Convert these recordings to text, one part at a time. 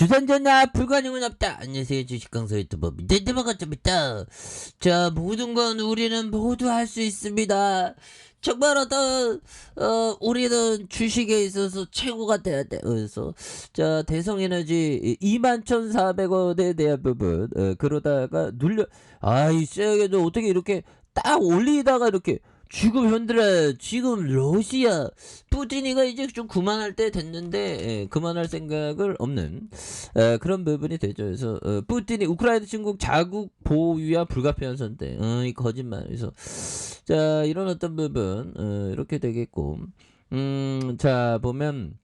주산전화 불가능은 없다. 안녕하세요. 주식강사 유튜버 민대대박가입니다. 자, 모든 건 우리는 모두 할 수 있습니다. 정말 우리는 주식에 있어서 최고가 돼야 돼. 그래서 자, 대성에너지 21,400원에 대한 부분 그러다가 이 쎄게도 어떻게 이렇게 딱 올리다가 이렇게 지금 현들아, 지금 러시아 푸틴이가 이제 좀 그만할 때 됐는데 그만할 생각을 없는 그런 부분이 되죠. 그래서 푸틴이 우크라이나 침공 자국 보호 위한 불가피한 선택, 이 거짓말. 그래서 자, 이런 어떤 부분 이렇게 되겠고, 자 보면.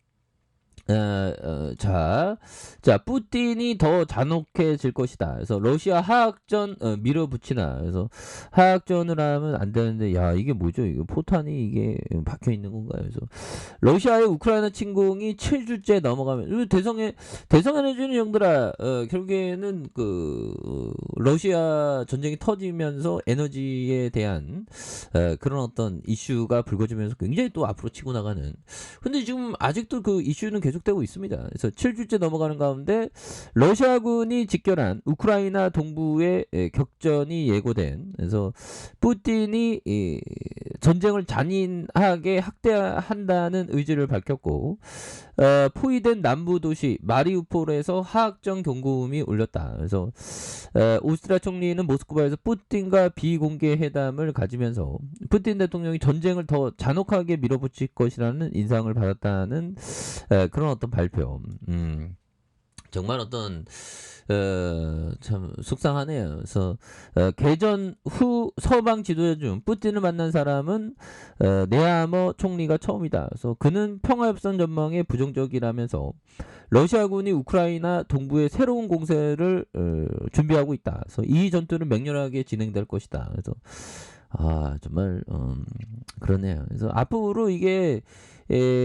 자, 푸틴이 더 잔혹해질 것이다. 그래서 러시아 하학전 밀어붙이나. 그래서 하학전을 하면 안 되는데, 야, 이게 뭐죠? 이거 포탄이 이게 박혀 있는 건가요? 그래서 러시아의 우크라이나 침공이 7주째 넘어가면 대성에너지는 형들아, 결국에는 러시아 전쟁이 터지면서 에너지에 대한 그런 어떤 이슈가 불거지면서 굉장히 또 앞으로 치고 나가는. 근데 지금 아직도 그 이슈는 계속되고 있습니다. 그래서 7주째 넘어가는 가운데 러시아군이 직결한 우크라이나 동부의 격전이 예고된, 그래서 푸틴이 전쟁을 잔인하게 확대한다는 의지를 밝혔고, 포위된 남부 도시 마리우폴에서 하학정 경고음이 울렸다. 그래서 오스트리아 총리는 모스크바에서 푸틴과 비공개 회담을 가지면서 푸틴 대통령이 전쟁을 더 잔혹하게 밀어붙일 것이라는 인상을 받았다는 그런 어떤 발표. 정말 어떤 참 속상하네요. 그래서 개전 후 서방 지도자 중 푸틴을 만난 사람은 네아머 총리가 처음이다. 그래서 그는 평화협상 전망에 부정적이라면서 러시아군이 우크라이나 동부에 새로운 공세를 준비하고 있다. 그래서 이 전투는 맹렬하게 진행될 것이다. 그래서 정말 그러네요. 그래서 앞으로 이게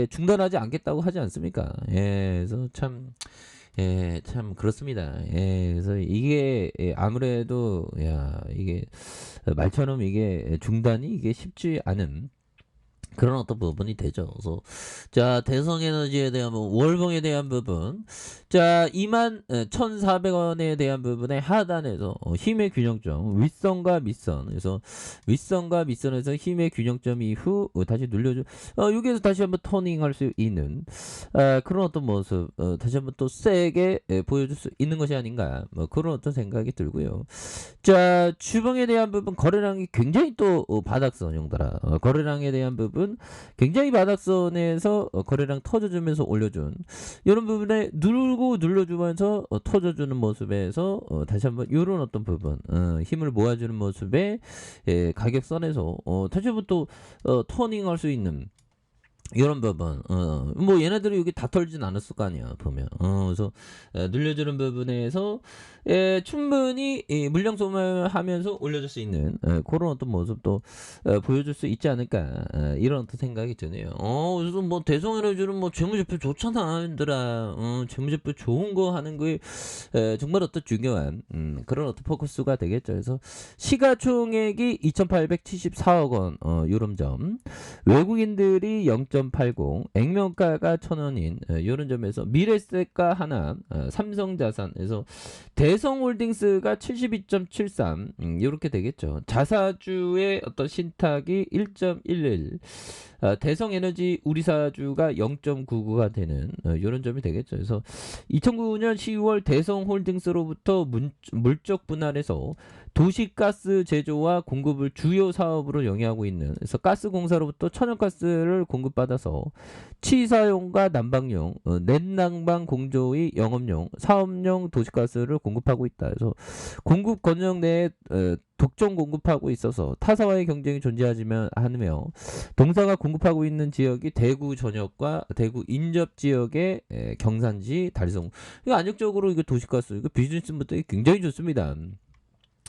중단하지 않겠다고 하지 않습니까? 그래서 참. 참 그렇습니다. 그래서 이게 아무래도 이게 말처럼 이게 중단이 이게 쉽지 않은 그런 어떤 부분이 되죠. 그래서 자, 대성에너지에 대한 월봉에 대한 부분, 자 21,400원에 대한 부분의 하단에서 힘의 균형점, 윗선과 밑선. 그래서 윗선과 밑선에서 힘의 균형점 이후 다시 눌려줘. 여기에서 다시 한번 터닝할 수 있는 그런 어떤 모습, 다시 한번 또 세게 보여줄 수 있는 것이 아닌가, 그런 어떤 생각이 들고요. 자, 주봉에 대한 부분, 거래량이 굉장히 또 바닥선 형들아, 거래량에 대한 부분 굉장히 바닥선에서 거래량 터져주면서 올려준 이런 부분에 누르고 눌러주면서 터져주는 모습에서 다시 한번 이런 어떤 부분, 힘을 모아주는 모습에 가격선에서 다시 한번 또 터닝할 수 있는 이런 부분, 뭐 얘네들이 여기 다 털진 않았을 거 아니야 보면. 그래서 눌려주는 부분에서 충분히 물량 소모하면서 올려줄 수 있는 그런 어떤 모습도 보여줄 수 있지 않을까, 이런 어떤 생각이 드네요. 그래서 뭐 대성에너지는 뭐 재무제표 좋잖아, 얘들아. 재무제표 좋은 거 하는 게 정말 어떤 중요한 그런 어떤 포커스가 되겠죠. 그래서 시가총액이 2,874억 원, 요런 점. 외국인들이 0.80, 액면가가 1,000원인 이런 점에서 미래세가 하나, 삼성자산에서 대성홀딩스가 72.73, 이렇게 되겠죠. 자사주의 어떤 신탁이 1.11, 대성에너지 우리사주가 0.99가 되는 이런 점이 되겠죠. 그래서 2009년 10월 대성홀딩스로부터 물적 분할해서 도시가스 제조와 공급을 주요 사업으로 영위하고 있는, 그래서 가스공사로부터 천연가스를 공급받아서 치사용과 난방용, 넷난방 공조의 영업용, 사업용 도시가스를 공급하고 있다. 그래서 공급 권역 내에 독점 공급하고 있어서 타사와의 경쟁이 존재하지만 하며, 동사가 공급하고 있는 지역이 대구 전역과 대구 인접 지역의 경산지, 달성. 이거 안정적으로 이거 도시가스, 이거 비즈니스 모델이 굉장히 좋습니다.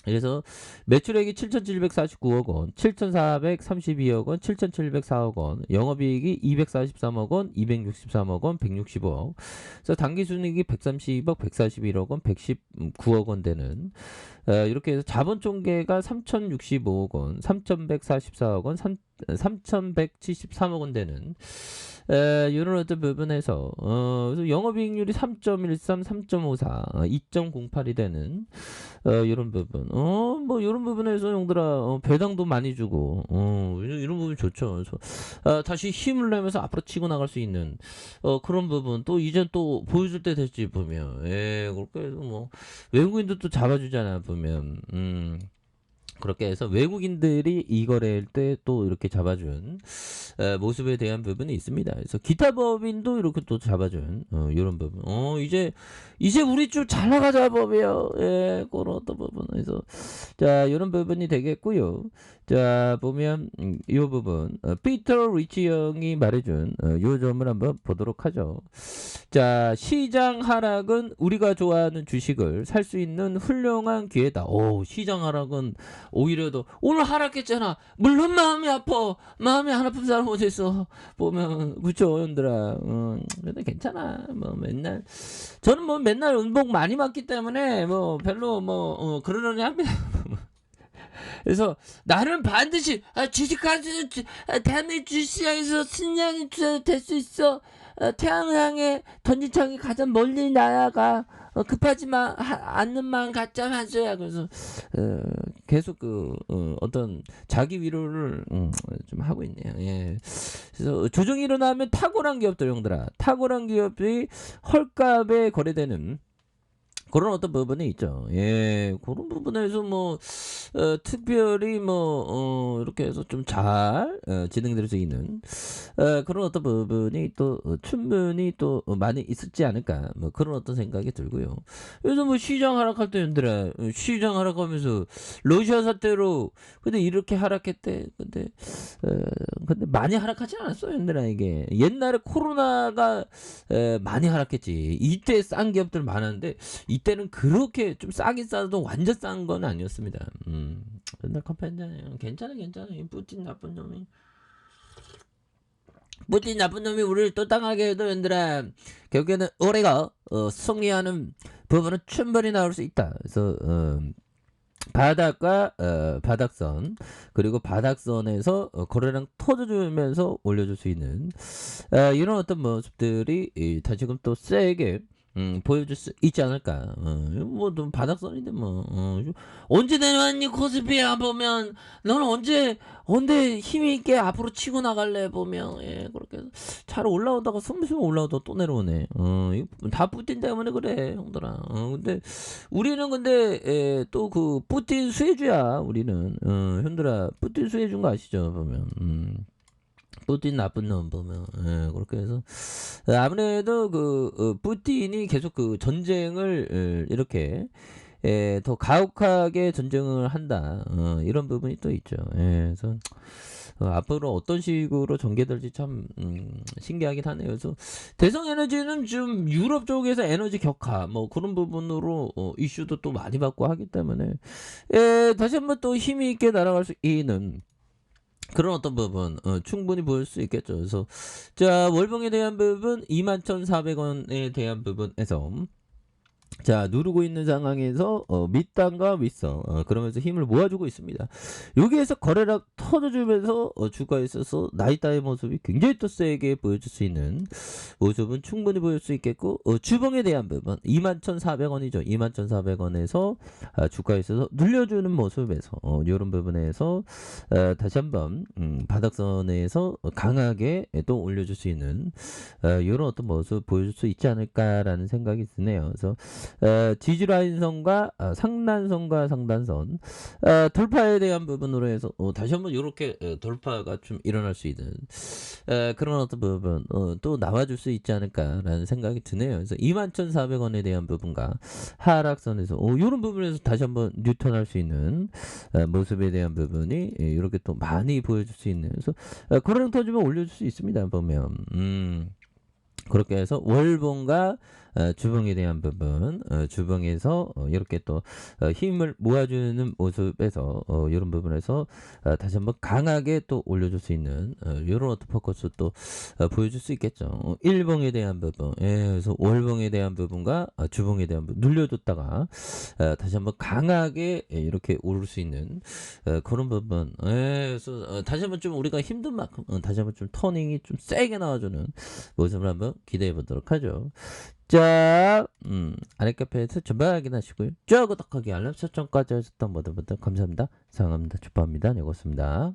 그래서 매출액이 7,749억 원, 7,432억 원, 7,704억 원, 영업이익이 243억 원, 263억 원, 165억. 그래서 당기순이익이 130억, 141억 원, 119억 원 되는, 이렇게 해서 자본총계가 3,065억 원, 3,144억 원, 3,173억 원 되는 이런 어떤 부분에서 그래서 영업이익률이 3.13, 3.54, 2.08이 되는 이런 부분. 뭐 이런 부분에서 형들아 배당도 많이 주고 이런 부분 좋죠. 그래서 다시 힘을 내면서 앞으로 치고 나갈 수 있는 그런 부분 또 이제 또 보여줄 때 됐지 보면. 그렇게 해서 뭐 외국인도 또 잡아주잖아 보면. 그렇게 해서 외국인들이 이 거래할 때 또 이렇게 잡아준 모습에 대한 부분이 있습니다. 그래서 기타 법인도 이렇게 또 잡아준 이런 부분. 이제 우리 좀 잘 나가자 법이요. 그런 어떤 부분에서 자 이런 부분이 되겠고요. 자 보면 이 부분 피터 리치 형이 말해준 요 점을 한번 보도록 하죠. 자 시장 하락은 우리가 좋아하는 주식을 살 수 있는 훌륭한 기회다. 시장 하락은 오히려 더 오늘 하락했잖아. 물론 마음이 아파. 마음이 안 아픈 사람 어디 있어. 보면 그쵸 형들아. 근데 괜찮아. 뭐 맨날 저는 뭐 맨날 운복 많이 맞기 때문에 뭐 별로 뭐 그러려니 합니다. 그래서 나는 반드시 주식가지고 대한민국 주식시장에서 승량이 될 수 있어. 태양을 향해 던지창이 가장 멀리 나아가. 급하지 않는 마음 갖자 하셔야. 그래서 계속 어떤 자기 위로를 좀 하고 있네요. 예. 그래서 조정이 일어나면 탁월한 기업들 형들아. 탁월한 기업들이 헐값에 거래되는 그런 어떤 부분이 있죠. 그런 부분에서 뭐 특별히 뭐 이렇게 해서 좀 잘 진행될 수 있는 그런 어떤 부분이 또 충분히 또 많이 있었지 않을까 뭐 그런 어떤 생각이 들고요. 그래서 뭐 시장 하락할 때 얘들아 시장 하락하면서 러시아 사태로 근데 이렇게 하락했대. 근데 많이 하락하지 않았어 얘들아. 이게 옛날에 코로나가 많이 하락했지. 이때 싼 기업들 많았는데 이때는 그렇게 좀 싸긴 싸도 완전 싼 건 아니었습니다. 옛날 커피 한잔해요. 괜찮아. 이 뿌틴 나쁜 놈이 우리를 또 당하게 해도 얘들아 결국에는 우리가 승리하는 부분은 충분히 나올 수 있다. 그래서 바닥과 바닥선 그리고 바닥선에서 거래량 터져주면서 올려줄 수 있는 이런 어떤 모습들이 다시금 또 세게 보여줄 수 있지 않을까. 뭐 좀 바닥선인데 뭐 언제 내려왔니 코스피야 보면 너는 언제 힘이 있게 앞으로 치고 나갈래 보면 그렇게 해서 잘 올라오다가 숨쉬면 올라오다가 또 내려오네. 이거 다 뿌틴 때문에 그래 형들아. 근데 우리는 근데 또 그 뿌틴 수혜주야 우리는. 형들아 뿌틴 수혜준 거 아시죠 보면. 뿌틴 나쁜 놈 보면 그렇게 해서 아무래도 뿌틴이 계속 그 전쟁을 이렇게 더 가혹하게 전쟁을 한다. 이런 부분이 또 있죠. 그래서 앞으로 어떤 식으로 전개될지 참 신기하긴 하네요. 그래서 대성에너지는 좀 유럽 쪽에서 에너지 격하 뭐 그런 부분으로 이슈도 또 많이 받고 하기 때문에 다시 한번 또 힘이 있게 날아갈 수 있는 그런 어떤 부분 충분히 보일 수 있겠죠. 그래서 자 월봉에 대한 부분 21,400원에 대한 부분에서 자 누르고 있는 상황에서 밑단과 윗선 그러면서 힘을 모아주고 있습니다. 여기에서 거래량 터져주면서 주가에 있어서 나이따의 모습이 굉장히 또 세게 보여줄 수 있는 모습은 충분히 보일 수 있겠고 주봉에 대한 부분 21,400원이죠. 21,400원에서 주가에 있어서 눌려주는 모습에서 이런 부분에서 다시 한번 바닥선에서 강하게 또 올려줄 수 있는 이런 어떤 모습 보여줄 수 있지 않을까라는 생각이 드네요. 그래서 지지라인선과 상단선과 상단선 돌파에 대한 부분으로 해서 다시 한번 이렇게 돌파가 좀 일어날 수 있는 그런 어떤 부분 또 나와줄 수 있지 않을까라는 생각이 드네요. 그래서 21,400원에 대한 부분과 하락선에서 이런 부분에서 다시 한번 뉴턴할 수 있는 모습에 대한 부분이 이렇게 또 많이 보여줄 수 있는. 그래서 거래량 터지면 올려줄 수 있습니다. 보면 그렇게 해서 월봉과 주봉에 대한 부분, 주봉에서 이렇게 또 힘을 모아주는 모습에서 이런 부분에서 다시 한번 강하게 또 올려줄 수 있는 이런 어떤 포커스 또 보여줄 수 있겠죠. 일봉에 대한 부분, 예, 그래서 월봉에 대한 부분과 주봉에 대한 부분 눌려줬다가 다시 한번 강하게 이렇게 오를 수 있는 그런 부분. 예, 그래서 다시 한번 좀 우리가 힘든 만큼 다시 한번 좀 터닝이 좀 세게 나와주는 모습을 한번 기대해 보도록 하죠. 자, 아래 카페에서 전방 확인하시고요. 쭉 구독하기 알람 설정까지 하셨던 모든 분들 감사합니다. 사랑합니다. 축복합니다. 네, 고맙습니다.